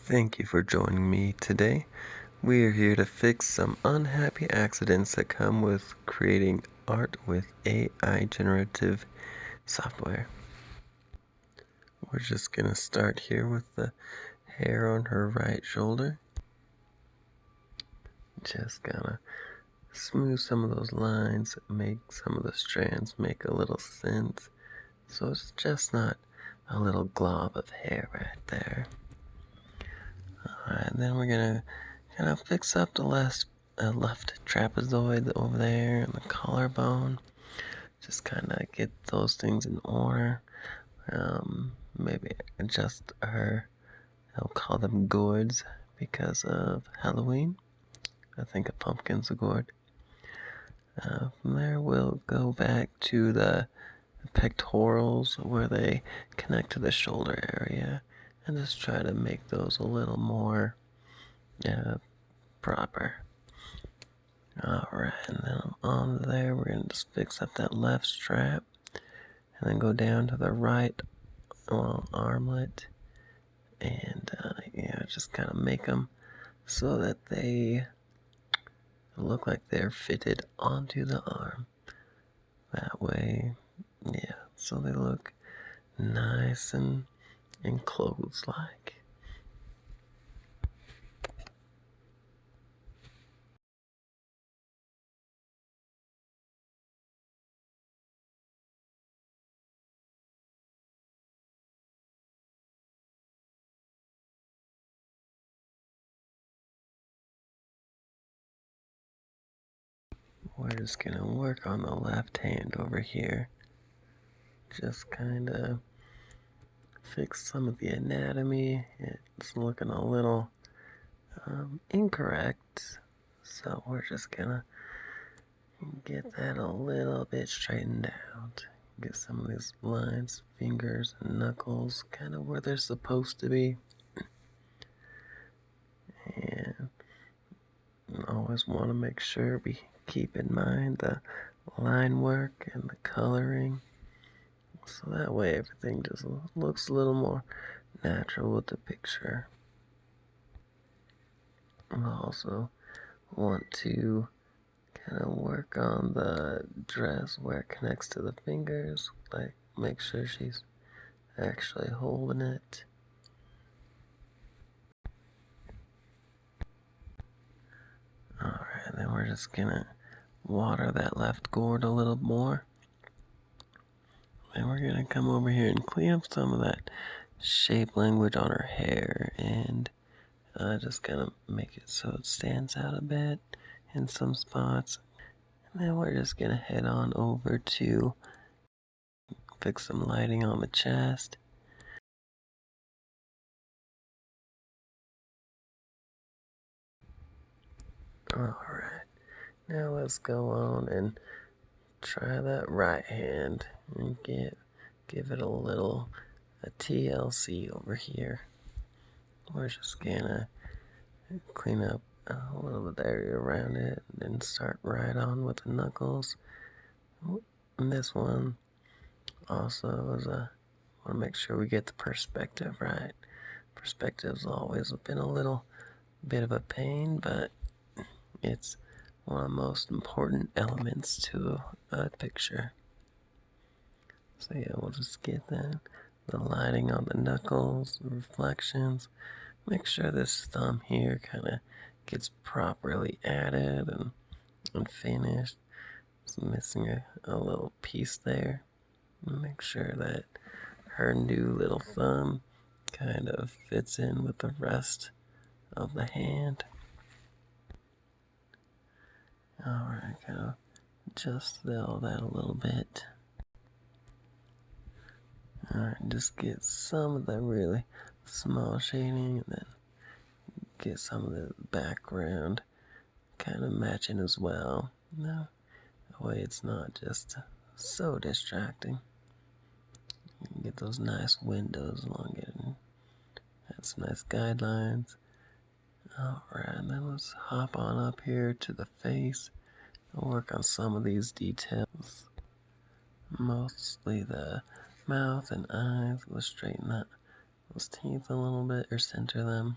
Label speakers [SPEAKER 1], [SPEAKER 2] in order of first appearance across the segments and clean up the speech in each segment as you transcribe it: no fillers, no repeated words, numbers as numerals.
[SPEAKER 1] Thank you for joining me today. We are here to fix some unhappy accidents that come with creating art with AI generative software. We're just going to start here with the hair on her right shoulder. Just gonna smooth some of those lines, make some of the strands make a little sense, so it's just not a little glob of hair right there. Alright, then we're gonna kind of fix up the left trapezoid over there and the collarbone. Just kind of get those things in order. Maybe adjust her, I'll call them gourds because of Halloween. I think a pumpkin's a gourd. From there we'll go back to the pectorals where they connect to the shoulder area and just try to make those a little more proper. Alright, and then on there we're going to just fix up that left strap and then go down to the right armlet and just kind of make them so that they look like they're fitted onto the arm. That way, so they look nice and clothes-like. We're just gonna work on the left hand over here. Just kind of fix some of the anatomy. It's looking a little incorrect, so we're just gonna get that a little bit straightened out. Get some of these lines, fingers, and knuckles kind of where they're supposed to be. And always want to make sure we keep in mind the line work and the coloring, so that way everything just looks a little more natural with the picture. I also want to kind of work on the dress where it connects to the fingers, like make sure she's actually holding it. Alright, then we're just gonna water that left gourd a little more. And we're gonna come over here and clean up some of that shape language on her hair and just kind of make it so it stands out a bit in some spots. And then we're just gonna head on over to fix some lighting on the chest. Alright, now let's go on and try that right hand and give it a TLC over here. We're just gonna clean up a little bit of the area around it and start right on with the knuckles. And this one also is want to make sure we get the perspective right. Perspective's always been a little bit of a pain, but it's one of the most important elements to a picture. So yeah, we'll just get that. The lighting on the knuckles, the reflections. Make sure this thumb here kind of gets properly added and finished. It's missing a little piece there. Make sure that her new little thumb kind of fits in with the rest of the hand. Alright, kind of adjust all that a little bit. Alright, just get some of the really small shading and then get some of the background kind of matching as well. No, that way it's not just so distracting. You can get those nice windows along it and add some nice guidelines. Alright, then let's hop on up here to the face and work on some of these details. Mostly the mouth and eyes. We'll straighten those teeth a little bit or center them.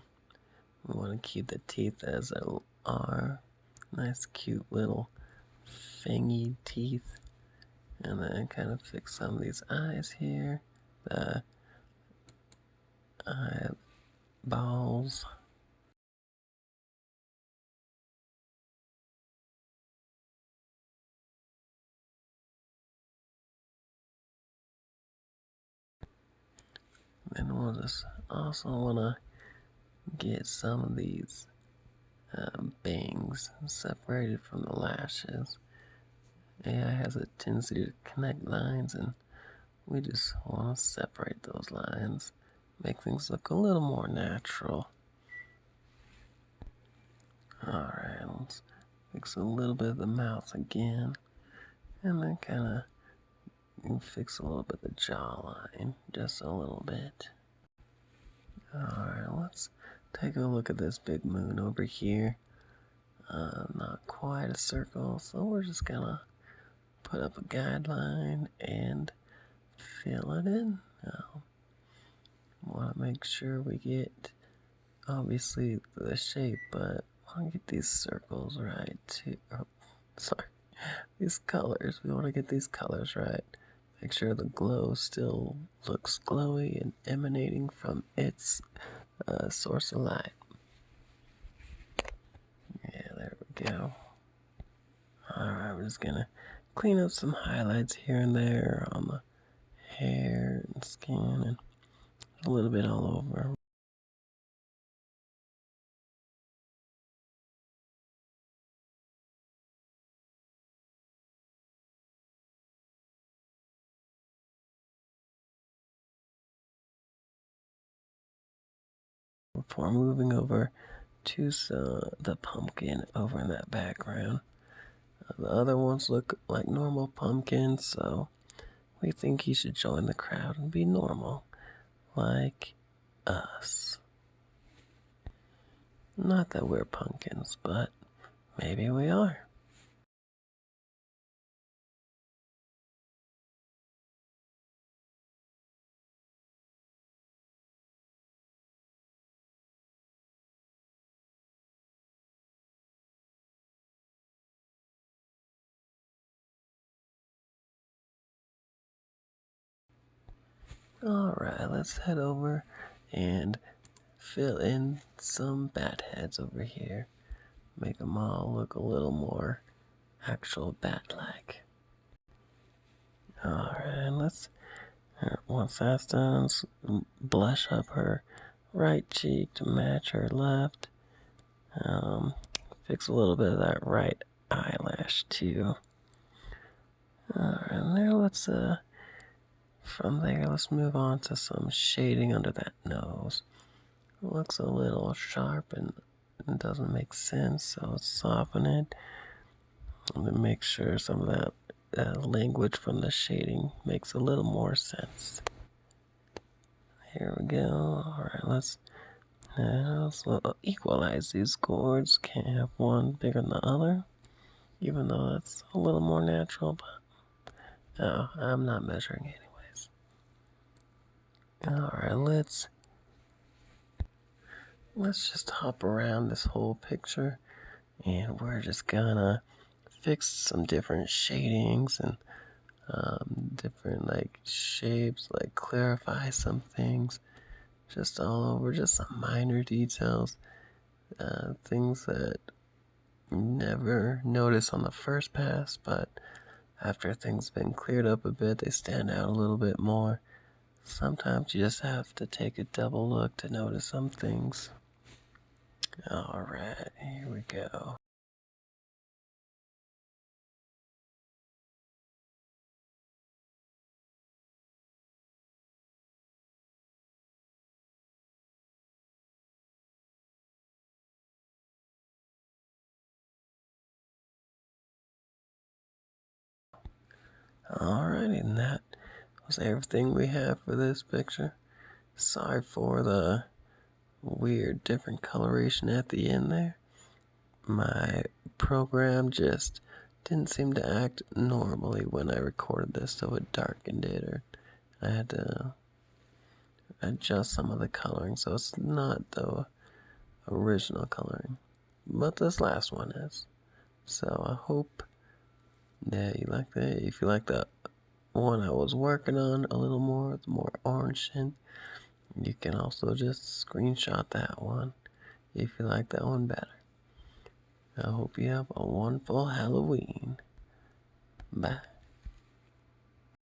[SPEAKER 1] We want to keep the teeth as they are. Nice, cute little fangy teeth. And then kind of fix some of these eyes here. The eyeballs. Then we'll just also want to get some of these bangs separated from the lashes. AI has a tendency to connect lines, and we just want to separate those lines, make things look a little more natural. Alright, let's fix a little bit of the mouth again, and then kind of fix a little bit of the jawline, just a little bit. Alright, let's take a look at this big moon over here. Not quite a circle, so we're just gonna put up a guideline and fill it in. Now, want to make sure we get, obviously, the shape, but want to get these circles right too. Oh, sorry, these colors. We want to get these colors right. Make sure the glow still looks glowy and emanating from its source of light. Yeah, there we go. Alright, we're just gonna clean up some highlights here and there on the hair and skin and a little bit all over. Before moving over to the pumpkin over in that background. The other ones look like normal pumpkins, so we think he should join the crowd and be normal, like us. Not that we're pumpkins, but maybe we are. Alright, let's head over and fill in some bat heads over here. Make them all look a little more actual bat-like. Alright, once that's done, let's blush up her right cheek to match her left. Fix a little bit of that right eyelash too. Alright, now from there, let's move on to some shading under that nose. It looks a little sharp and doesn't make sense, so let's soften it. And then make sure some of that language from the shading makes a little more sense. Here we go. Alright, let's equalize these chords. Can't have one bigger than the other, even though that's a little more natural, but no, I'm not measuring anyways. Alright, let's just hop around this whole picture, and we're just gonna fix some different shadings and different like shapes, like clarify some things just all over, just some minor details, things that you never notice on the first pass, but after things been cleared up a bit, they stand out a little bit more. Sometimes you just have to take a double look to notice some things. Alright, here we go. Alrighty, and that was everything we have for this picture. Sorry for the weird different coloration at the end there. My program just didn't seem to act normally when I recorded this, so it darkened it, or I had to adjust some of the coloring, so it's not though original coloring, but this last one is. So I hope that you like that. If you like the one I was working on a little more, the more orange tint, you can also just screenshot that one if you like that one better. I hope you have a wonderful Halloween. Bye.